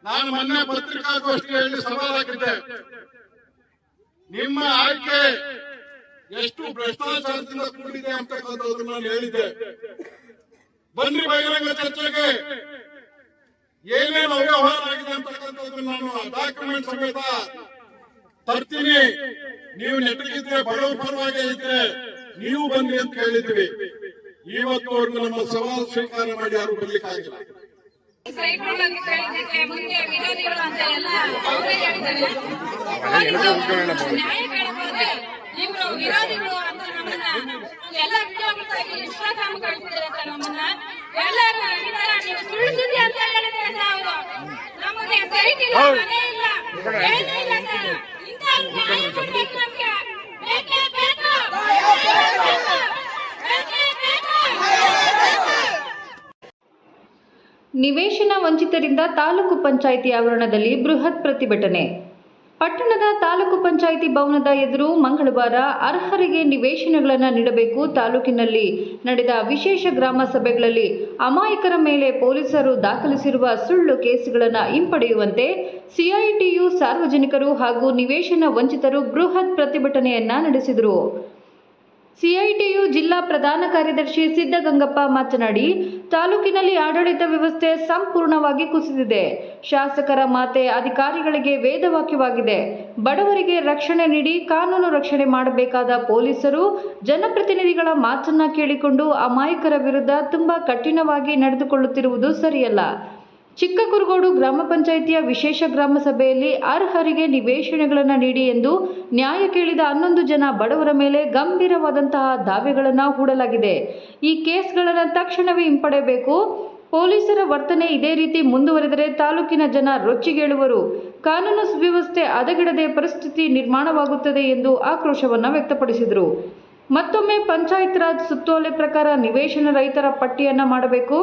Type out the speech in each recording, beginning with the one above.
ನಾನು ಮೊನ್ನೆ ಪತ್ರಿಕಾಗೋಷ್ಠಿಯಲ್ಲಿ ಸವಾಲ್ ಹಾಕಿದ್ದೆ, ನಿಮ್ಮ ಆಯ್ಕೆ ಎಷ್ಟು ಭ್ರಷ್ಟಾಚಾರದಿಂದ ಕೂಡಿದೆ ಅಂತಕ್ಕಂಥದ್ದು ನಾನು ಹೇಳಿದ್ದೆ. ಬನ್ನಿ ಬಹಿರಂಗ ಚರ್ಚೆಗೆ, ಏನೇನು ಅವ್ಯವಹಾರ ಆಗಿದೆ ಅಂತಕ್ಕಂಥದ್ದು ನಾನು ಡಾಕ್ಯುಮೆಂಟ್ ಸಮೇತ ತರ್ತೀನಿ. ನೀವು ನೆಟ್ಟಗಿದ್ರೆ, ಬಡವರ ಪರವಾಗಿ ಇದ್ರೆ ನೀವು ಬನ್ನಿ ಅಂತ ಹೇಳಿದ್ವಿ. ಇವತ್ತುವರೆಗೂ ನಮ್ಮ ಸವಾಲು ಸ್ವೀಕಾರ ಮಾಡಿ ಯಾರು ಬರ್ಲಿಕ್ಕಾಗಿಲ್ಲ. ವಿರೋಧಿಗಳು ಅಂತ ನಮ್ಮನ್ನ ಎಲ್ಲ ಇನ್ಸ್ಟಾಗ್ರಾಮ್ ಕಳಿಸಿದ್ದಾರೆ ಸರ್. ನಮ್ಮನ್ನ ಎಲ್ಲರೂ ನೀವು ಸುಳ್ಳು ಸುದ್ದಿ ಅಂತ ಹೇಳಿದ್ರೆ ಅವರು ನಮಗೆ ಸರಿಗಿಲ್ಲ, ಮನೆ ಇಲ್ಲ, ಏನೇ ಇಲ್ಲ ಸರ್. ಇಂಥ ನ್ಯಾಯ ಕೊಡ್ಬೇಕು ನಮ್ಗೆ, ಬೇಕೇ ಬೇಕು, ಬೇಕೇ ಬೇಕು. ನಿವೇಶನ ವಂಚಿತರಿಂದ ತಾಲೂಕು ಪಂಚಾಯಿತಿ ಆವರಣದಲ್ಲಿ ಬೃಹತ್ ಪ್ರತಿಭಟನೆ. ಪಟ್ಟಣದ ತಾಲೂಕು ಪಂಚಾಯಿತಿ ಭವನದ ಎದುರು ಮಂಗಳವಾರ ಅರ್ಹರಿಗೆ ನಿವೇಶನಗಳನ್ನು ನೀಡಬೇಕು, ತಾಲೂಕಿನಲ್ಲಿ ನಡೆದ ವಿಶೇಷ ಗ್ರಾಮ ಸಭೆಗಳಲ್ಲಿ ಅಮಾಯಕರ ಮೇಲೆ ಪೊಲೀಸರು ದಾಖಲಿಸಿರುವ ಸುಳ್ಳು ಕೇಸುಗಳನ್ನು ಹಿಂಪಡೆಯುವಂತೆ ಸಿಐಟಿಯು ಸಾರ್ವಜನಿಕರು ಹಾಗೂ ನಿವೇಶನ ವಂಚಿತರು ಬೃಹತ್ ಪ್ರತಿಭಟನೆಯನ್ನ ನಡೆಸಿದರು. ಸಿಐಟಿಯು ಜಿಲ್ಲಾ ಪ್ರಧಾನ ಕಾರ್ಯದರ್ಶಿ ಸಿದ್ದಗಂಗಪ್ಪ ಮಾತನಾಡಿ, ತಾಲೂಕಿನಲ್ಲಿ ಆಡಳಿತ ವ್ಯವಸ್ಥೆ ಸಂಪೂರ್ಣವಾಗಿ ಕುಸಿದಿದೆ. ಶಾಸಕರ ಮಾತೆ ಅಧಿಕಾರಿಗಳಿಗೆ ವೇದವಾಕ್ಯವಾಗಿದೆ. ಬಡವರಿಗೆ ರಕ್ಷಣೆ ನೀಡಿ ಕಾನೂನು ರಕ್ಷಣೆ ಮಾಡಬೇಕಾದ ಪೊಲೀಸರು ಜನಪ್ರತಿನಿಧಿಗಳ ಮಾತನ್ನ ಕೇಳಿಕೊಂಡು ಅಮಾಯಕರ ವಿರುದ್ಧ ತುಂಬಾ ಕಠಿಣವಾಗಿ ನಡೆದುಕೊಳ್ಳುತ್ತಿರುವುದು ಸರಿಯಲ್ಲ. ಚಿಕ್ಕಕುರುಗೋಡು ಗ್ರಾಮ ಪಂಚಾಯಿತಿಯ ವಿಶೇಷ ಗ್ರಾಮ ಸಭೆಯಲ್ಲಿ ಅರ್ಹರಿಗೆ ನಿವೇಶನಗಳನ್ನು ನೀಡಿ ಎಂದು ನ್ಯಾಯ ಕೇಳಿದ 11 ಜನ ಬಡವರ ಮೇಲೆ ಗಂಭೀರವಾದಂತಹ ದಾವೆಗಳನ್ನು ಹೂಡಲಾಗಿದೆ. ಈ ಕೇಸ್ಗಳನ್ನು ತಕ್ಷಣವೇ ಹಿಂಪಡೆಯಬೇಕು. ಪೊಲೀಸರ ವರ್ತನೆ ಇದೇ ರೀತಿ ಮುಂದುವರೆದರೆ ತಾಲೂಕಿನ ಜನ ರೊಚ್ಚಿಗೇಳುವರು. ಕಾನೂನು ಸುವ್ಯವಸ್ಥೆ ಹದಗೆಡದೆ ಪರಿಸ್ಥಿತಿ ನಿರ್ಮಾಣವಾಗುತ್ತದೆ ಎಂದು ಆಕ್ರೋಶವನ್ನು ವ್ಯಕ್ತಪಡಿಸಿದರು. ಮತ್ತೊಮ್ಮೆ ಪಂಚಾಯತ್ ರಾಜ್ ಸುತ್ತೋಲೆ ಪ್ರಕಾರ ನಿವೇಶನ ರಹಿತರ ಪಟ್ಟಿಯನ್ನು ಮಾಡಬೇಕು.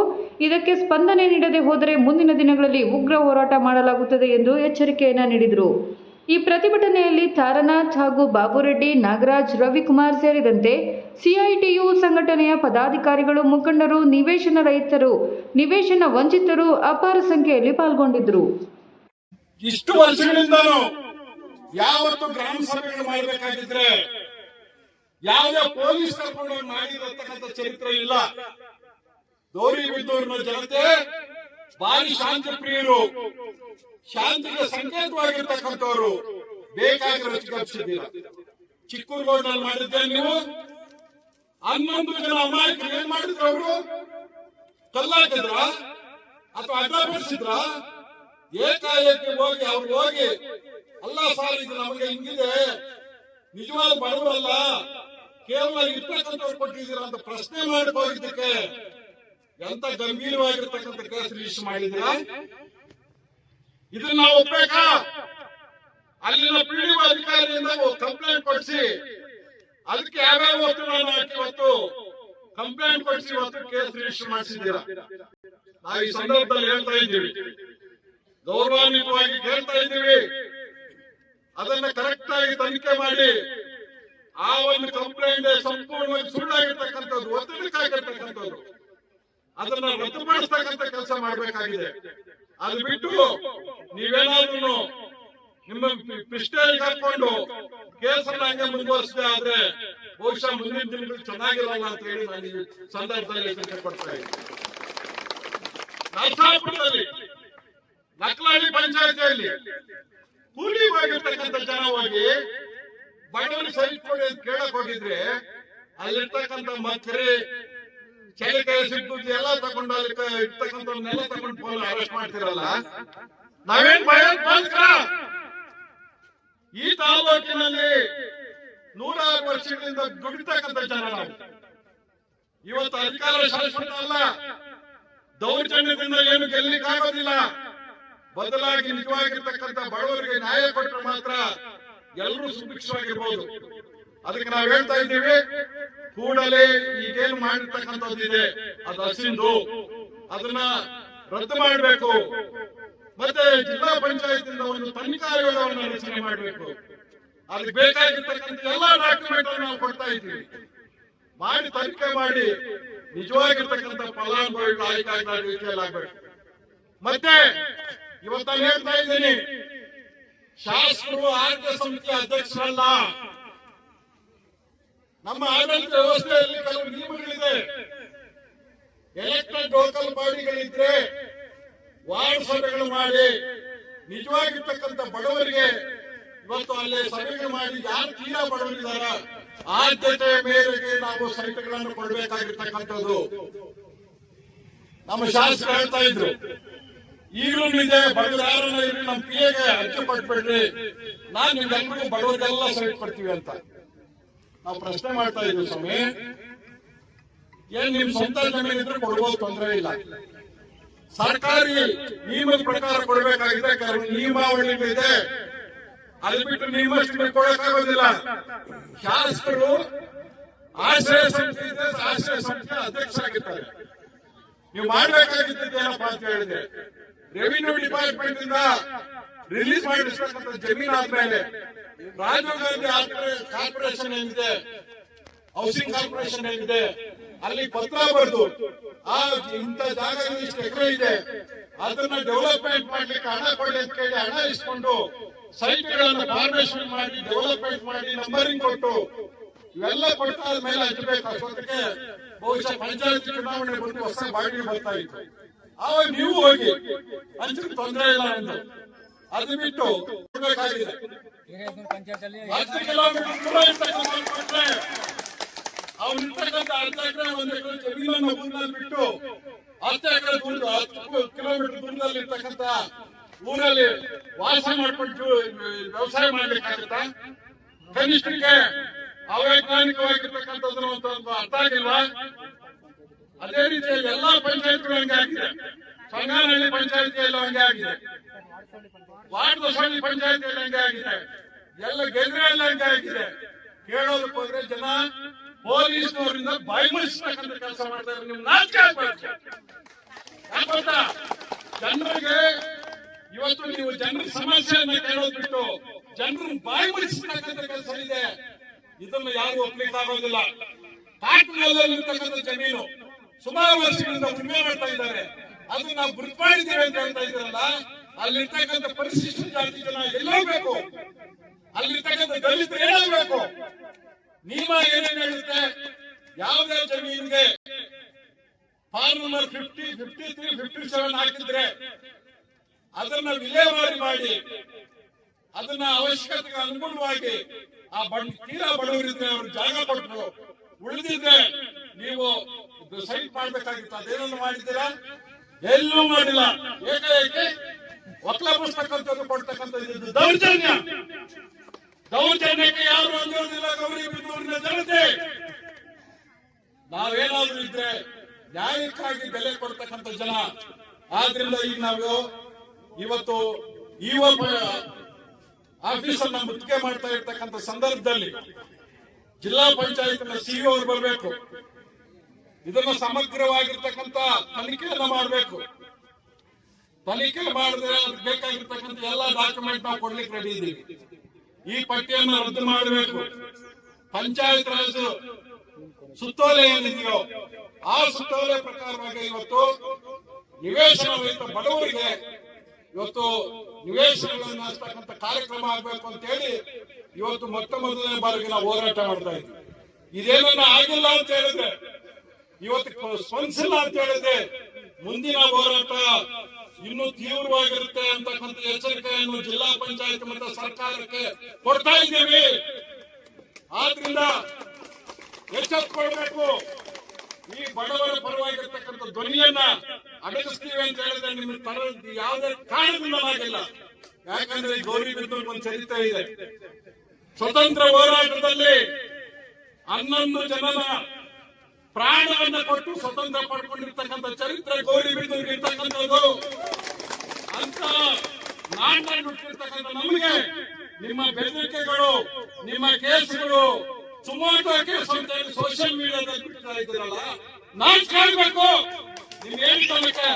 ಇದಕ್ಕೆ ಸ್ಪಂದನೆ ನೀಡದೆ ಹೋದರೆ ಮುಂದಿನ ದಿನಗಳಲ್ಲಿ ಉಗ್ರ ಹೋರಾಟ ಮಾಡಲಾಗುತ್ತದೆ ಎಂದು ಎಚ್ಚರಿಕೆಯನ್ನು ನೀಡಿದರು. ಈ ಪ್ರತಿಭಟನೆಯಲ್ಲಿ ತಾರನಾಥ್ ಹಾಗೂ ಬಾಬುರೆಡ್ಡಿ, ನಾಗರಾಜ್, ರವಿಕುಮಾರ್ ಸೇರಿದಂತೆ ಸಿಐಟಿಯು ಸಂಘಟನೆಯ ಪದಾಧಿಕಾರಿಗಳು, ಮುಖಂಡರು, ನಿವೇಶನ ರಹಿತರು, ನಿವೇಶನ ವಂಚಿತರು ಅಪಾರ ಸಂಖ್ಯೆಯಲ್ಲಿ ಪಾಲ್ಗೊಂಡಿದ್ದರು. ಇಷ್ಟು ವರ್ಷಗಳಿಂದಲೂ ಯಾವತ್ತು ಗ್ರಾಮ ಸಭೆಗಳು ಮಾಡಬೇಕಾಗಿದ್ರೆ ಯಾವುದೇ ಪೊಲೀಸ್ ಕರ್ಕೊಂಡು ಮಾಡಿರತಕ್ಕಂಥ ಚರಿತ್ರೆ ಇಲ್ಲ. ಗೌರಿಬಿದನೂರಿನ ಜನತೆ ಭಾರಿ ಶಾಂತಿ ಪ್ರಿಯರು, ಶಾಂತಿಗೆ ಸಂಕೇತವಾಗಿರ್ತಕ್ಕಂಥವ್ರು. ಬೇಕಾಗಿರೋ ಚಿಕಿತ್ಸಿದ್ದೀರ. ಚಿಕ್ಕೂರುಗೋಡಿನಲ್ಲಿ ಮಾಡಿದ್ದೆ ನೀವು 11 ಜನ ಅಮಾಯಕರು ಏನ್ ಮಾಡಿದ್ರು? ಅವರು ಕಲ್ಲಾಕಿದ್ರ ಅಥವಾ ಅಡ್ಡಪಡಿಸಿದ್ರ? ಏಕಾಏಕಿ ಹೋಗಿ ಅವ್ರು ಹೋಗಿ ಅಲ್ಲ ಸಾರ್, ಇದು ನಮಗೆ ಹಿಂಗಿದೆ, ನಿಜವಾದ ಬಡವರಲ್ಲ, ಕೇವಲ ಇರ್ತಕ್ಕಂಥವ್ರು ಕೊಟ್ಟಿದ್ದೀರ ಅಂತ ಪ್ರಶ್ನೆ ಮಾಡಕ್ ಹೋಗಿದ್ದಕ್ಕೆ ಎಂತ ಗಂಭೀರವಾಗಿರ್ತಕ್ಕಂಥ ಕೇಸ್ ರಿಜಿಸ್ಟರ್ ಮಾಡಿದ್ದೀರಾ? ಇದನ್ನ ನಾವು ಒಪ್ಬೇಕಾ? ಅಲ್ಲಿನ ಪಿಡಿಒ ಅಧಿಕಾರಿಯಿಂದ ಕಂಪ್ಲೇಂಟ್ ಕೊಡಿಸಿ ಅದಕ್ಕೆ ಯಾವ್ಯಾವ ವಸ್ತುಗಳನ್ನು ಹಾಕಿ ಇವತ್ತು ಕಂಪ್ಲೇಂಟ್ ಕೊಡಿಸಿ ಇವತ್ತು ಕೇಸ್ ರಿಜಿಸ್ಟರ್ ಮಾಡಿಸಿದ್ದೀರಾ? ನಾವು ಈ ಸಂದರ್ಭದಲ್ಲಿ ಹೇಳ್ತಾ ಇದ್ದೀವಿ, ಗೌರವಾನ್ವಿತವಾಗಿ ಕೇಳ್ತಾ ಇದ್ದೀವಿ, ಅದನ್ನ ಕರೆಕ್ಟ್ ಆಗಿ ತನಿಖೆ ಮಾಡಿ ಆ ಒಂದು ಕಂಪ್ಲೇಂಟ್ ಸಂಪೂರ್ಣವಾಗಿ ಸುಳ್ಳಾಗಿರ್ತಕ್ಕಂಥದ್ದು, ಒತ್ತಡಕ್ಕಾಗಿರ್ತಕ್ಕಂಥದ್ದು, ಅದನ್ನ ರದ್ದುಪಡಿಸ್ತಕ್ಕಂಥ ಕೆಲಸ ಮಾಡಬೇಕಾಗಿದೆ. ಅದು ಬಿಟ್ಟು ನೀವೇನಾದ್ರೂ ನಿಮ್ಮ ಪಿಸ್ಟೇಜ್ ಹಾಕೊಂಡು ಕೇಸನ್ನ ಹಂಗೆ ಮುಂದುವರಿಸದೆ ಆದ್ರೆ ಬಹುಶಃ ಮುಂದಿನ ದಿನಗಳು ಚೆನ್ನಾಗಿರಲ್ಲ ಅಂತ ಹೇಳಿ ನಾನು ಈ ಸಂದರ್ಭದಲ್ಲಿ ಎಚ್ಚರಿಕೆ ಕೊಡ್ತಾ ಇದ್ದೀನಿ. ನರಸಾಪುರದಲ್ಲಿ ನಕ್ಲಹಳ್ಳಿ ಪಂಚಾಯತಿಯಲ್ಲಿ ಕೂಲಿ ಹೋಗಿರ್ತಕ್ಕಂಥ ಜನ ಹೋಗಿ ಬಡವರಿಗೆ ಸೈಟ್ ಕೊಡಿ ಅಂತ ಕೇಳಕ್ ಹೋಗಿದ್ರೆ ಅಲ್ಲಿರ್ತಕ್ಕಂಥ ಮಕ್ಕರಿ ಚಳಿಕಾಯಿ ಸಿಗ್ತದೆ ಎಲ್ಲ ತಗೊಂಡು ಅಲ್ಲಿ ಇರ್ತಕ್ಕಂಥವ್ರನ್ನೆಲ್ಲ ತಗೊಂಡು ಫೋನ್ ಅರೆಸ್ಟ್ ಮಾಡ್ತಿರಲ್ಲ. ನಾವೇನ್ ಭಯೋತ್ಪಾದಕ? ಈ ತಾಲೂಕಿನಲ್ಲಿ 106 ವರ್ಷಗಳಿಂದ ದುಡಿತಕ್ಕಂಥ ಜನ ನಾವು. ಇವತ್ತು ಅಧಿಕಾರ ಶಾಶ್ವತ ಅಲ್ಲ, ದೌರ್ಜನ್ಯದಿಂದ ಏನು ಗೆಲ್ಲಿಕ್ಕಾಗೋದಿಲ್ಲ. ಬದಲಾಗಿ ನಿಜವಾಗಿರ್ತಕ್ಕಂಥ ಬಡವರಿಗೆ ನ್ಯಾಯ ಕೊಟ್ಟರೆ ಮಾತ್ರ ಎಲ್ಲರೂ ಸುಭಿಕ್ಷವಾಗಿರ್ಬೋದು. ಅದಕ್ಕೆ ನಾವು ಹೇಳ್ತಾ ಇದ್ದೀವಿ, ಕೂಡಲೇ ಈಗೇನು ಮಾಡಿರ್ತಕ್ಕಂಥದ್ದಿದೆ ಅದು ಹಸಿಂದು, ಅದನ್ನ ರದ್ದು ಮಾಡಬೇಕು. ಮತ್ತೆ ಜಿಲ್ಲಾ ಪಂಚಾಯತಿಂದ ಒಂದು ತನಿಖಾ ಆಯೋಗವನ್ನು ರಚನೆ ಮಾಡಬೇಕು. ಅದಕ್ಕೆ ಬೇಕಾಗಿರ್ತಕ್ಕಂಥ ಎಲ್ಲಾ ಡಾಕ್ಯುಮೆಂಟ್ ನಾವು ಕೊಡ್ತಾ ಇದ್ದೀವಿ. ಮಾಡಿ ತನಿಖೆ ಮಾಡಿ ನಿಜವಾಗಿರ್ತಕ್ಕಂಥ ಫಲಾನುಭವಿಗಳು ಆಯ್ಕೆ ಆಗೋ ರೀತಿಯಲ್ಲಿ ಆಗ್ಬೇಕು. ಮತ್ತೆ ಇವತ್ತು ನಾನು ಹೇಳ್ತಾ ಇದ್ದೀನಿ, ಶಾಸಕರು ಆದ್ಯ ಸಮಿತಿ ಅಧ್ಯಕ್ಷರಲ್ಲ. ನಮ್ಮ ಆಡಳಿತ ವ್ಯವಸ್ಥೆಯಲ್ಲಿ ಕೆಲವು ನಿಯಮಗಳಿದೆ. ಎಲೆಕ್ಟೆಡ್ ಲೋಕಲ್ ಬಾಡಿಗಳಿದ್ರೆ ವಾರ್ಡ್ ಸಭೆಗಳು ಮಾಡಿ ನಿಜವಾಗಿರ್ತಕ್ಕಂಥ ಬಡವರಿಗೆ ಇವತ್ತು ಅಲ್ಲಿ ಸಭೆಗಳು ಮಾಡಿ ಯಾರು ತೀರಾ ಬಡವರಿದ್ದಾರ ಆದ್ಯತೆಯ ಮೇರೆಗೆ ನಾವು ಸೈಟ್ಗಳನ್ನು ಕೊಡಬೇಕಾಗಿರ್ತಕ್ಕಂಥದ್ದು. ನಮ್ಮ ಶಾಸಕರು ಹೇಳ್ತಾ ಇದ್ರು, ಈಗಲೂ ಇದೆ, ಬಡವರು ಯಾರನ್ನ ಇರ್ಲಿ ನಮ್ಮ ಪಿಎಗೆ ಅರ್ಜಿ ಕೊಟ್ಬಿಡ್ರಿ, ನಾನ್ ನಿಮ್ಗೆಲ್ರಿಗೂ ಬಡವರಿಗೆಲ್ಲ ಸೈಟ್ ಕೊಡ್ತೀವಿ ಅಂತ ನಾವು ಪ್ರಶ್ನೆ ಮಾಡ್ತಾ ಇದ್ವಿ. ಸ್ವಾಮಿ, ಏನ್ ನಿಮ್ ಸ್ವಂತ ಜಮೀನು ಇದ್ರೆ ಕೊಡ್ಬೋದು, ತೊಂದರೆ ಇಲ್ಲ. ಸರ್ಕಾರಿ ನಿಯಮದ ಪ್ರಕಾರ ಕೊಡ್ಬೇಕಾಗಿದೆ, ಕೆಲವು ನಿಯಮಾವಳಿಗಳಿದೆ, ಅಲ್ಲಿ ಬಿಟ್ಟು ನಿಯಮ ಕೊಡಕ್ಕಾಗೋದಿಲ್ಲ. ಶಾಸಕರು ಆಶ್ರಯ ಸಮಿತಿ ಇದೆ, ಆಶ್ರಯ ಸಮಿತಿ ಅಧ್ಯಕ್ಷರಾಗಿರ್ತಾರೆ. ನೀವು ಮಾಡ್ಬೇಕಾಗಿದ್ದೇನಪ್ಪ ಅಂತ ಹೇಳಿದ್ರೆ, ರೆವಿನ್ಯೂ ಡಿಪಾರ್ಟ್ಮೆಂಟ್ ಇಂದ ರಿಲೀಸ್ ಮಾಡಿರ್ತಕ್ಕಂಥ ಜಮೀನು ಆದ್ಮೇಲೆ ರಾಜೀವ್ ಗಾಂಧಿ ಕಾರ್ಪೊರೇಷನ್ ಏನಿದೆ, ಹೌಸಿಂಗ್ ಕಾರ್ಪೊರೇಷನ್ ಏನಿದೆ, ಅಲ್ಲಿ ಪತ್ರ ಬರೆದು ಇಂಥ ಜಾಗ ಇಷ್ಟು ಎಕರೆ ಇದೆ, ಅದನ್ನ ಡೆವಲಪ್ಮೆಂಟ್ ಮಾಡ್ಲಿಕ್ಕೆ ಹಣ ಕೊಡಿ ಅಂತ ಕೇಳಿ ಹಣ ಇಸ್ಕೊಂಡು ಸೈಟ್ಗಳನ್ನು ಫಾರ್ಮೇಶನ್ ಮಾಡಿ ಡೆವಲಪ್ಮೆಂಟ್ ಮಾಡಿ ನಂಬರಿಂಗ್ ಕೊಟ್ಟು ಇವೆಲ್ಲ ಕೊಟ್ಟಾದ ಮೇಲೆ ಹಂಚಬೇಕು. ಅಷ್ಟೊತ್ತಿಗೆ ಬಹುಶಃ ಪಂಚಾಯತ್ ಚುನಾವಣೆ ಬಂದು ಹೊಸ ಬಾಡಿಗೆ ಬರ್ತಾ ಇತ್ತು. ಆವಾಗ ನೀವು ಹೋಗಿ ಹಂಚಕ್ಕೆ ತೊಂದರೆ ಇಲ್ಲ ಅಂತ ಅದು ಬಿಟ್ಟು ಕೊಡ್ಬೇಕಾಗಿದೆ. 10 ಕಿಲೋಮೀಟರ್ ದೂರ ಇರ್ತಕ್ಕಂಥ ಅವ್ರು ಇರ್ತಕ್ಕಂಥ ಅರ್ಧ ಎಕರೆ 1 ಎಕರೆ ಜಮೀನನ್ನು ಊರಲ್ಲಿ ಬಿಟ್ಟು 10 ಎಕರೆ ದೂರ 10 ಕಿಲೋಮೀಟರ್ ದೂರದಲ್ಲಿ ಇರ್ತಕ್ಕಂಥ ಊರಲ್ಲಿ ವಾಸ ಮಾಡ್ಕೊಂಡು ವ್ಯವಸಾಯ ಮಾಡ್ಬೇಕಾಗುತ್ತಾ? ಕನಿಷ್ಠಕ್ಕೆ ಅವೈಜ್ಞಾನಿಕವಾಗಿರ್ತಕ್ಕಂಥದ್ದು ಅಂತ ಅರ್ಥ ಆಗಿಲ್ವಾ? ಅದೇ ರೀತಿಯಲ್ಲಿ ಎಲ್ಲಾ ಪಂಚಾಯತ್ಗಳು ಹಂಗೆ ಆಗಿದೆ. ಸಂಗಾನಹಳ್ಳಿ ಪಂಚಾಯತಿಯಲ್ಲಿ ಹಂಗೆ ಆಗಿದೆ, ವಾರ್ಡ್ ಪಂಚಾಯತಿಯಲ್ಲಿ ಹಂಗೆ ಆಗಿದೆ, ಎಲ್ಲ ಗೆದ್ರೆಯಲ್ಲಿ ಹಂಗೆ ಆಗಿದೆ. ಕೇಳೋದಕ್ಕೆ ಹೋದ್ರೆ ಜನ ಪೊಲೀಸ್ನವರಿಂದ ಬಾಯಿ ಮುಚ್ಚಿಸ್ತಕ್ಕಂಥ ಕೆಲಸ ಮಾಡ್ತಾರೆ. ನಿಮ್ ನಾಚಿಕೆ ಆಗ್ಬೇಕು. ಯಾಕಂತ ಜನರಿಗೆ ಇವತ್ತು ನೀವು ಜನರ ಸಮಸ್ಯೆಯನ್ನ ಕೇಳೋದು ಬಿಟ್ಟು ಜನರನ್ನು ಬಾಯಿ ಮುಚ್ಚಿಸ್ತಕ್ಕಂಥ ಕೆಲಸ ಇದೆ. ಇದನ್ನು ಯಾರು ಒಪ್ಲಿಕ್ಕೆ ಆಗೋದಿಲ್ಲ. ಕಾಟಿನಲ್ಲಿ ಇರ್ತಕ್ಕಂಥ ಜಮೀನು ಸುಮಾರು ವರ್ಷಗಳಿಂದ ಉಳುಮೆ ಮಾಡ್ತಾ ಇದ್ದಾರೆ, ಅದು ನಾವು ಗುರುತು ಮಾಡಿದ್ದೇವೆ ಅಂತ ಹೇಳ್ತಾ ಇದ್ದಾರಲ್ಲ, ಅಲ್ಲಿರ್ತಕ್ಕಂಥ ಪರಿಶಿಷ್ಟ ಜಾತಿ ಜನ ಎಲ್ಲೋಗ್ಬೇಕು, ಅಲ್ಲಿರ್ತಕ್ಕಂಥ ದಲಿತರು ಏನಾಗಬೇಕು? ನಿಯಮ ಏನೇನು ಹೇಳುತ್ತೆ? ಯಾವುದೇ ಜಮೀನಿಗೆ ಫಾರ್ಮ್ ನಂಬರ್ 50, 53, 57 ಹಾಕಿದ್ರೆ ಅದನ್ನ ವಿಲೇವಾರಿ ಮಾಡಿ ಅದನ್ನ ಅವಶ್ಯಕತೆಗೆ ಅನುಗುಣವಾಗಿ ಆ ತೀರಾ ಬಡವರಿದ್ರೆ ಅವ್ರ ಜಾಗ ಕೊಟ್ಟರು, ಉಳಿದಿದ್ರೆ ನೀವು ಸೈಟ್ ಮಾಡ್ಬೇಕಾಗಿತ್ತು. ಅದೇನನ್ನು ಮಾಡಿದ್ದೀರಾ? ಎಲ್ಲೂ ಮಾಡಿಲ್ಲ. ಏಕೆ ಒಕ್ಕಲ ಪುಸ್ತಕಂತದ್ದು ಕೊಡ್ತಕ್ಕಂಥದ್ದು ದೌರ್ಜನ್ಯ. ದೌರ್ಜನ್ಯಕ್ಕೆ ಯಾರು ಅಂದಿರೋದಿಲ್ಲ. ಗೌರಿಬಿದನೂರಿನ ಜನತೆ ನಾವೇನಾದ್ರೂ ಇದ್ರೆ ನ್ಯಾಯಕ್ಕಾಗಿ ಬೆಲೆ ಕೊಡ್ತಕ್ಕಂಥ ಜನ. ಆದ್ರಿಂದ ಈಗ ನಾವು ಇವತ್ತು ಆಫೀಸನ್ನ ಮುತ್ತಿಗೆ ಮಾಡ್ತಾ ಇರ್ತಕ್ಕಂಥ ಸಂದರ್ಭದಲ್ಲಿ ಜಿಲ್ಲಾ ಪಂಚಾಯತ್ನ ಸಿಇಒ ಅವರು ಬರಬೇಕು. ಇದನ್ನು ಸಮಗ್ರವಾಗಿರ್ತಕ್ಕಂಥ ತನಿಖೆಯನ್ನ ಮಾಡಬೇಕು. ತನಿಖೆ ಮಾಡಿದ್ರೆ ಅದಕ್ಕೆ ಬೇಕಾಗಿರ್ತಕ್ಕಂಥ ಎಲ್ಲಾ ಡಾಕ್ಯುಮೆಂಟ್ ನಾವು ಕೊಡ್ಲಿಕ್ಕೆ ರೆಡಿ ಇದ್ದೀವಿ. ಈ ಪಟ್ಟಿಯನ್ನು ರದ್ದು ಮಾಡಬೇಕು. ಪಂಚಾಯತ್ ರಾಜ್ ಸುತ್ತೋಲೆ ಏನಿದೆಯೋ ಆ ಸುತ್ತೋಲೆ ಪ್ರಕಾರವಾಗಿ ಇವತ್ತು ನಿವೇಶನ ರಹಿತ ಬಡವರಿಗೆ ಇವತ್ತು ನಿವೇಶನಗಳನ್ನು ಹಂಚತಕ್ಕಂಥ ಕಾರ್ಯಕ್ರಮ ಆಗಬೇಕು ಅಂತ ಹೇಳಿ ಇವತ್ತು ಮೊದಲನೇ ಬಾರಿಗೆ ನಾವು ಹೋರಾಟ ಮಾಡ್ತಾ ಇದ್ವಿ. ಇದೇನನ್ನ ಆಗಿಲ್ಲ ಅಂತ ಹೇಳಿದ್ರೆ, ಇವತ್ತು ಸ್ಪಂದಿಸಿಲ್ಲ ಅಂತ ಹೇಳಿದ್ರೆ ಮುಂದಿನ ಹೋರಾಟ ಇನ್ನೂ ತೀವ್ರವಾಗಿರುತ್ತೆ ಅಂತಕ್ಕಂಥ ಎಚ್ಚರಿಕೆಯನ್ನು ಜಿಲ್ಲಾ ಪಂಚಾಯತ್ ಮತ್ತು ಸರ್ಕಾರಕ್ಕೆ ಕೊಡ್ತಾ ಇದ್ದೀವಿ. ಆದ್ರಿಂದ ಎಚ್ಚೆತ್ತುಕೊಳ್ಬೇಕು. ಈ ಬಡವರ ಪರವಾಗಿರ್ತಕ್ಕಂಥ ಧ್ವನಿಯನ್ನ ಅಡಗಿಸ್ತೀವಿ ಅಂತ ಹೇಳಿದ್ರೆ ನಿಮ್ಗೆ ಯಾವುದೇ ಕಾರಣದಿಂದ ಆಗಿಲ್ಲ. ಯಾಕಂದ್ರೆ ಗೌರಿಬಿದನೂರಿಗೆ ಒಂದು ಚರಿತ್ರೆ ಇದೆ. ಸ್ವತಂತ್ರ ಹೋರಾಟದಲ್ಲಿ 11 ಜನನ ಪ್ರಾಣವನ್ನ ಕೊಟ್ಟು ಸ್ವತಂತ್ರ ಪಡ್ಕೊಂಡಿರ್ತಕ್ಕಂಥ ಚರಿತ್ರೆ ಗೌರಿಬಿದನೂರಿಗೆ ಇರ್ತಕ್ಕಂಥದ್ದು. ಅಂತ ನಾಟಕ ಹುಟ್ಟಿರ್ತಕ್ಕಂಥ ನಮಗೆ ನಿಮ್ಮ ಬೆದರಿಕೆಗಳು, ನಿಮ್ಮ ಕೇಸ್ಗಳು, ಸುಮೋಟೋ ಕೇಸ್ ಅಂತ ಹೇಳಿ ಸೋಷಿಯಲ್ ಮೀಡಿಯಾದಲ್ಲಿ ಬಿಡ್ತಾ ಇದ್ದೀರಲ್ಲ, ನಾಚಿಕೆ ಆಗ್ಬೇಕು. ನೀವು ಹೇಳ್ತಾನಕ್ಕೆ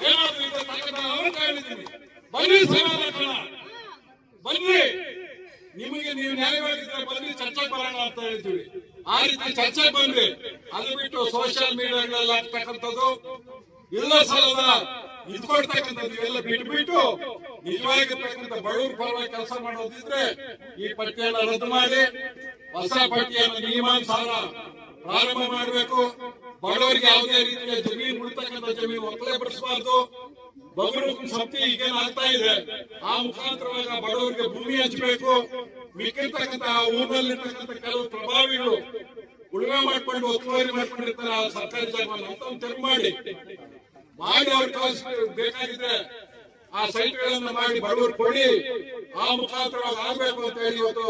ಏನಾದ್ರೂ ಇದ್ರೆ ತಕ್ಕ ಹೇಳಿದ್ದೀನಿ. ಬನ್ನಿ ಸಮಾಧಾನ, ಬನ್ನಿ, ನಿಮಗೆ ನೀವು ನ್ಯಾಯವಾಗಿದ್ರೆ ಬನ್ನಿ, ಚರ್ಚೆಗೆ ಬರೋಣ ಅಂತ ಹೇಳ್ತೀವಿ. ಆ ರೀತಿ ಚರ್ಚೆಗೆ ಬಂದ್ರಿ. ಅದು ಬಿಟ್ಟು ಸೋಷಿಯಲ್ ಮೀಡಿಯಾಗಳಲ್ಲಿ ಆಗ್ತಕ್ಕಂಥದ್ದು, ಇಲ್ಲ ಸಾಲದ ಇದ್ಕೊಳ್ತಕ್ಕಂಥದ್ದು ಇವೆಲ್ಲ ಬಿಟ್ಬಿಟ್ಟು ನಿಜವಾಗಿರ್ತಕ್ಕಂಥ ಬಡವರ ಪರವಾಗಿ ಕೆಲಸ ಮಾಡೋದಿದ್ರೆ ಈ ಪಟ್ಟಿಯನ್ನು ರದ್ದು ಮಾಡಿ ಹೊಸ ಪಟ್ಟಿಯನ್ನು ನಿಯಮಾನುಸಾರ ಪ್ರಾರಂಭ ಮಾಡಬೇಕು. ಬಡವರಿಗೆ ಯಾವುದೇ ರೀತಿಯ ಜಮೀನು ಉಳಿತಕ್ಕಂಥ ಜಮೀನು ಒತ್ತಲೆ ಪಡಿಸಬಾರ್ದು. ಬಗರು ಸಪ್ತಿ ಈಗೇನು ಆಗ್ತಾ ಇದೆ, ಆ ಮುಖಾಂತರವಾಗ ಬಡವರಿಗೆ ಭೂಮಿ ಹಂಚಬೇಕು. ಮಿಕ್ಕಿರ್ತಕ್ಕಂಥ ಊರಿನಲ್ಲಿರ್ತಕ್ಕಂಥ ಕೆಲವು ಪ್ರಭಾವಿಗಳು ಉಳುಮೆ ಮಾಡ್ಕೊಂಡು ಒತ್ತುವರಿ ಮಾಡ್ಕೊಂಡಿರ್ತಾರೆ ಆ ಸರ್ಕಾರಿ ಜಾಗವನ್ನು ಅಂತ ತೆರವು ಮಾಡಿ ಅವ್ರ ಬೇಕಾಗಿದ್ರೆ ಆ ಸೈಟ್ಗಳನ್ನ ಮಾಡಿ ಬಡವರು ಕೊಡಿ, ಆ ಮುಖಾಂತರವಾಗಿ ಆಗ್ಬೇಕು ಅಂತ ಹೇಳಿ ಇವತ್ತು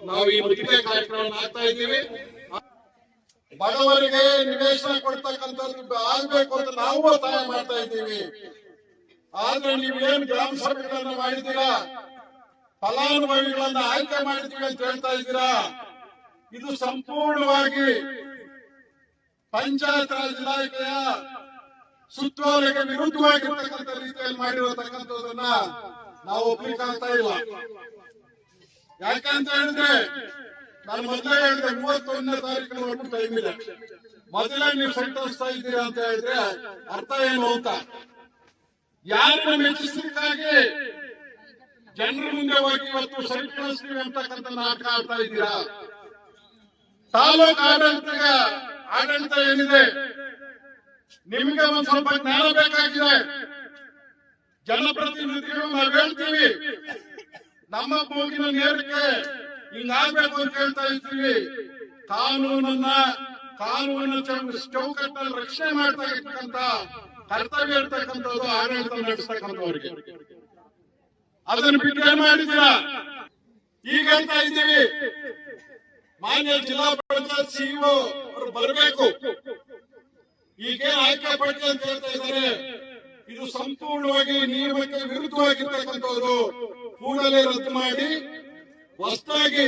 ನಾವು ಈ ಮುದ್ದೆ ಕಾರ್ಯಕ್ರಮವನ್ನು ಆಗ್ತಾ ಇದ್ದೀವಿ. ಬಡವರಿಗೆ ನಿವೇಶನ ಕೊಡ್ತಕ್ಕಂಥದ್ದು ಆಗ್ಬೇಕು ಅಂತ ನಾವು ಒತ್ತಾಯ ಮಾಡ್ತಾ ಇದ್ದೀವಿ. ಆದ್ರೆ ನೀವೇನು ಗ್ರಾಮ ಸಭೆಗಳನ್ನ ಮಾಡಿದ್ದೀರಾ, ಫಲಾನುಭವಿಗಳನ್ನ ಆಯ್ಕೆ ಮಾಡಿದ್ದೀವಿ ಅಂತ ಹೇಳ್ತಾ ಇದ್ದೀರಾ, ಇದು ಸಂಪೂರ್ಣವಾಗಿ ಪಂಚಾಯತ್ ರಾಜ್ ಇಲಾಖೆಯ ಸುತ್ತೋಲೆಗೆ ವಿರುದ್ಧವಾಗಿರ್ತಕ್ಕಂಥ ರೀತಿಯಲ್ಲಿ ಮಾಡಿರತಕ್ಕಂಥದನ್ನ ನಾವು ಒಪ್ಲಿಕ್ಕಾಗ್ತಾ ಇಲ್ಲ. ಯಾಕಂತ ಹೇಳಿದ್ರೆ ನಾನು ಮೊದಲೇ ಹೇಳಿದೆ 31ನೇ ತಾರೀಕಿನವರೆಗೂ ಟೈಮ್ ಇದೆ. ಮೊದಲೇ ನೀವು ಸಂತೋಷಿಸ್ತಾ ಇದ್ದೀರಾ ಅಂತ ಹೇಳಿದ್ರೆ ಅರ್ಥ ಏನು ಅಂತ, ಯಾರನ್ನ ಮೆಚ್ಚಿಸಲಿಕ್ಕಾಗಿ ಜನರ ಮುಂದೆ ಹೋಗಿ ಇವತ್ತು ಸೈಟ್ ಕಳಿಸ್ತೀವಿ ಅಂತಕ್ಕಂಥ ನಾಟಕ ಆಡ್ತಾ ಇದ್ದೀರಾ. ತಾಲೂಕು ಆಡಳಿತ ಏನಿದೆ, ನಿಮಗೆ ಒಂದ್ ಸ್ವಲ್ಪ ಜ್ಞಾನ ಬೇಕಾಗಿದೆ. ಜನಪ್ರತಿನಿಧಿಗಳು ನಾವು ಹೇಳ್ತೀವಿ, ನಮ್ಮ ಮೂಗಿನ ನೇರಕ್ಕೆ ಹಿಂಗಾಗ್ಬೇಕು ಅಂತ ಹೇಳ್ತಾ ಇರ್ತೀವಿ. ಕಾನೂನಿನ ಚೌಕಟ್ಟಲ್ಲಿ ರಕ್ಷಣೆ ಮಾಡ್ತಾ ಇರ್ತಕ್ಕಂಥ ಕರ್ತವ್ಯ ಇರ್ತಕ್ಕಂಥದ್ದು ಆಡಳಿತ ನಡೆಸ್ತಕ್ಕಂಥವ್ರಿಗೆ. ಅದನ್ನು ಬಿಟ್ಟು ಏನ್ ಮಾಡಿದ್ದೀರಾ? ಈಗ ಹೇಳ್ತಾ ಇದ್ದೀವಿ, ಮಾನ್ಯ ಜಿಲ್ಲಾ ಪಂಚಾಯತ್ ಸಿಇಒ ಅವರು ಬರಬೇಕು, ಈಗೇನು ಆಯ್ಕೆ ಪಟ್ಟಿ ಅಂತ ಹೇಳ್ತಾ ಇದ್ದಾರೆ, ಇದು ಸಂಪೂರ್ಣವಾಗಿ ನಿಯಮಕ್ಕೆ ವಿರುದ್ಧವಾಗಿರ್ತಕ್ಕಂಥದ್ದು. ಕೂಡಲೇ ರದ್ದು ಮಾಡಿ ಹೊಸದಾಗಿ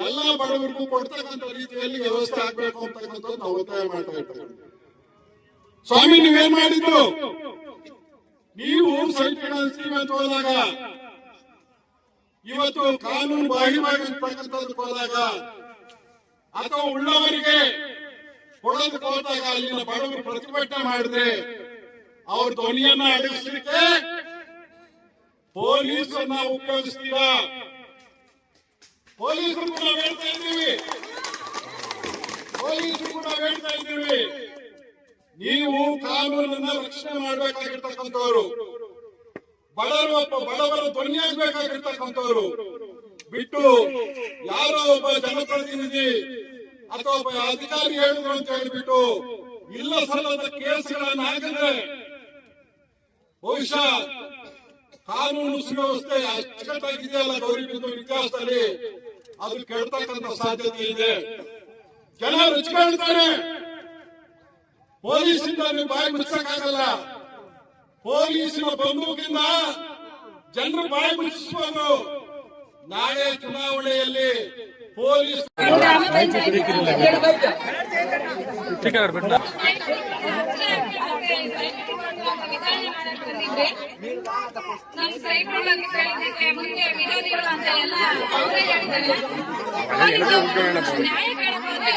ಎಲ್ಲಾ ಬಡವರಿಗೂ ಕೊಡ್ತಕ್ಕಂಥ ರೀತಿಯಲ್ಲಿ ವ್ಯವಸ್ಥೆ ಆಗ್ಬೇಕು ಅಂತಕ್ಕಂಥದ್ದು ನಾವು ಒತ್ತಾಯ ಮಾಡ್ತಾ ಇರ್ತೇವೆ. ಸ್ವಾಮಿ, ನೀವೇನ್ ಮಾಡಿದ್ರು? ನೀವು ಸೈಟ್ ಕಳಿಸ್ತೀವಿ ಅಂತ ಹೋದಾಗ, ಇವತ್ತು ಕಾನೂನು ಬಾಹಿರವಾಗಿರ್ತಕ್ಕಂಥದ್ದಕ್ಕೆ ಹೋದಾಗ ಅಥವಾ ಉಳ್ಳವರಿಗೆ ಕೊಡೋದಕ್ಕೆ ಹೋದಾಗ ಅಲ್ಲಿನ ಬಡವರು ಪ್ರತಿಭಟನೆ ಮಾಡಿದ್ರೆ ಅವ್ರ ಧ್ವನಿಯನ್ನ ಅಡಗಿಸಲಿಕ್ಕೆ ಪೊಲೀಸರನ್ನ ಉಪಯೋಗಿಸ್ತೀರಾ? ಪೊಲೀಸರು ಕೂಡ ಹೇಳ್ತಾ ಇದ್ದೀವಿ, ನೀವು ಕಾನೂನನ್ನ ರಕ್ಷಣೆ ಮಾಡಬೇಕಾಗಿರ್ತಕ್ಕಂಥವ್ರು, ಬಡವರ ಧ್ವನಿಯಾಗಬೇಕಾಗಿರ್ತಕ್ಕಂಥವ್ರು ಬಿಟ್ಟು ಯಾರೋ ಒಬ್ಬ ಜನಪ್ರತಿನಿಧಿ ಅಥವಾ ಒಬ್ಬ ಅಧಿಕಾರಿ ಹೇಳಿದ್ರು ಅಂತ ಹೇಳ್ಬಿಟ್ಟು ಇಲ್ಲ ಸಲ್ಲದ ಕೇಸ್ಗಳನ್ನ ಹಾಕಿದ್ರೆ ಬಹುಶಃ ಕಾನೂನು ಸುವ್ಯವಸ್ಥೆ ಅಚ್ಚುಕಟ್ಟಾಗಿದೆಯಲ್ಲ ಗೌರಿಬಿದನೂರು ಇತಿಹಾಸದಲ್ಲಿ, ಅದು ಕೆಡ್ತಕ್ಕಂಥ ಸಾಧ್ಯತೆ ಇದೆ. ಜನ ರುಚಿಕೊಳ್ತಾರೆ. ಪೊಲೀಸಿಂದ ನೀವು ಬಾಯಿ ಮುಚ್ಚಕ್ಕಾಗಲ್ಲ. ಪೊಲೀಸಿನ ಬಂದೂಕಿಂದ ಜನರು ಬಾಯಿ ಮುಚ್ಚಿಸಬಹುದು. ನಾಳೆ ಚುನಾವಣೆಯಲ್ಲಿ ಪೊಲೀಸ್ ನಮ್ಮ ಸೈಟ್ ಮುಂದೆ ವಿರೋಧಿಗಳು ಅಂತ ಎಲ್ಲ ಅವರೇ ಹೇಳಿದ್ದಾರೆ. ನ್ಯಾಯ ಕೇಳಬಹುದೇ?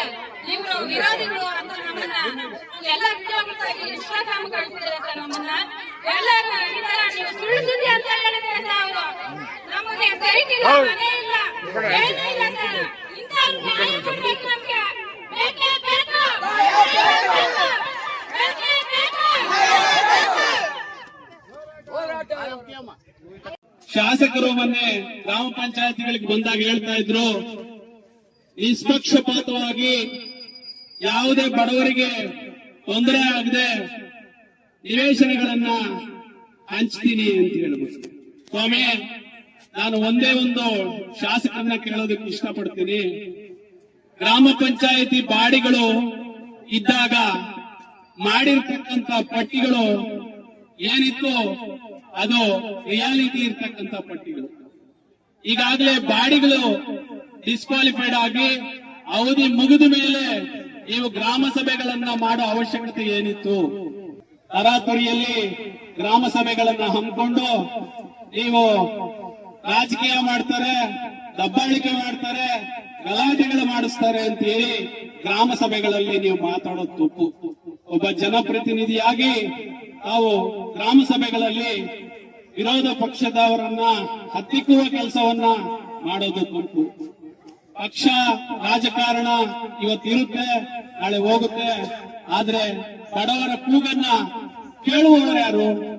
ಇವರು ವಿರೋಧಿಗಳು ಅಂತ ನಮ್ಮನ್ನ ಎಲ್ಲ ವಿಡಿಯೋಗಳಾಗಿ ಇನ್ಸ್ಟಾಗ್ರಾಮ್ ಕಳಿಸಿದ್ರೆ ಸರ್, ನಮ್ಮನ್ನ ಎಲ್ಲರೂ ನೀವು ಸುಳ್ಳು ಸುದ್ದಿ ಅಂತ ಹೇಳಿದ್ರೆ ಅವರು ನಮಗೆ ಸೈಟ್ ಇಲ್ಲ, ಮನೆ ಇಲ್ಲ, ಏನೂ ಇಲ್ಲ ಸರ್. ಇಂಥ ನ್ಯಾಯ ಕೊಡ್ಬೇಕು ನಮ್ಗೆ. ಬೇಕೇ ಬೇಕು. ಶಾಸಕರು ಮೊನ್ನೆ ಗ್ರಾಮ ಪಂಚಾಯತಿಗಳಿಗೆ ಬಂದಾಗ ಹೇಳ್ತಾ ಇದ್ರು, ನಿಷ್ಪಕ್ಷಪಾತವಾಗಿ ಯಾವುದೇ ಬಡವರಿಗೆ ತೊಂದರೆ ಆಗದೆ ನಿವೇಶನಗಳನ್ನ ಹಂಚ್ತೀನಿ ಅಂತ ಹೇಳ್ಬೋದು. ಸ್ವಾಮಿ, ನಾನು ಒಂದೇ ಒಂದು ಶಾಸಕರನ್ನ ಕೇಳೋದಕ್ಕೆ ಇಷ್ಟಪಡ್ತೀನಿ. ಗ್ರಾಮ ಪಂಚಾಯತಿ ಬಾಡಿಗಳು ಇದ್ದಾಗ ಮಾಡಿರ್ತಕ್ಕಂಥ ಪಟ್ಟಿಗಳು ಏನಿತ್ತು ಅದು ರಿಯಾಲಿಟಿ ಇರ್ತಕ್ಕಂಥ ಪಟ್ಟಿಗಳು. ಈಗಾಗಲೇ ಬಾಡಿಗಳು ಡಿಸ್ಕ್ವಾಲಿಫೈಡ್ ಆಗಿ ಅವಧಿ ಮುಗಿದ ಮೇಲೆ ನೀವು ಗ್ರಾಮ ಸಭೆಗಳನ್ನ ಮಾಡೋ ಅವಶ್ಯಕತೆ ಏನಿತ್ತು? ತರಾತುರಿಯಲ್ಲಿ ಗ್ರಾಮ ಸಭೆಗಳನ್ನ ಹಮ್ಮಿಕೊಂಡು ನೀವು ರಾಜಕೀಯ ಮಾಡ್ತಾರೆ, ದಬ್ಬಾಳಿಕೆ ಮಾಡ್ತಾರೆ, ಗಲಾಟೆಗಳು ಮಾಡಿಸ್ತಾರೆ ಅಂತ ಹೇಳಿ ಗ್ರಾಮ ಸಭೆಗಳಲ್ಲಿ ನೀವು ಮಾತಾಡೋದು ತಪ್ಪು. ಒಬ್ಬ ಜನಪ್ರತಿನಿಧಿಯಾಗಿ ತಾವು ಗ್ರಾಮ ಸಭೆಗಳಲ್ಲಿ ವಿರೋಧ ಪಕ್ಷದವರನ್ನ ಹತ್ತಿಕ್ಕುವ ಕೆಲಸವನ್ನ ಮಾಡೋದು ತಪ್ಪು. ಪಕ್ಷ ರಾಜಕಾರಣ ಇವತ್ತಿರುತ್ತೆ, ನಾಳೆ ಹೋಗುತ್ತೆ. ಆದ್ರೆ ಬಡವರ ಕೂಗನ್ನ ಕೇಳುವವರು ಯಾರು?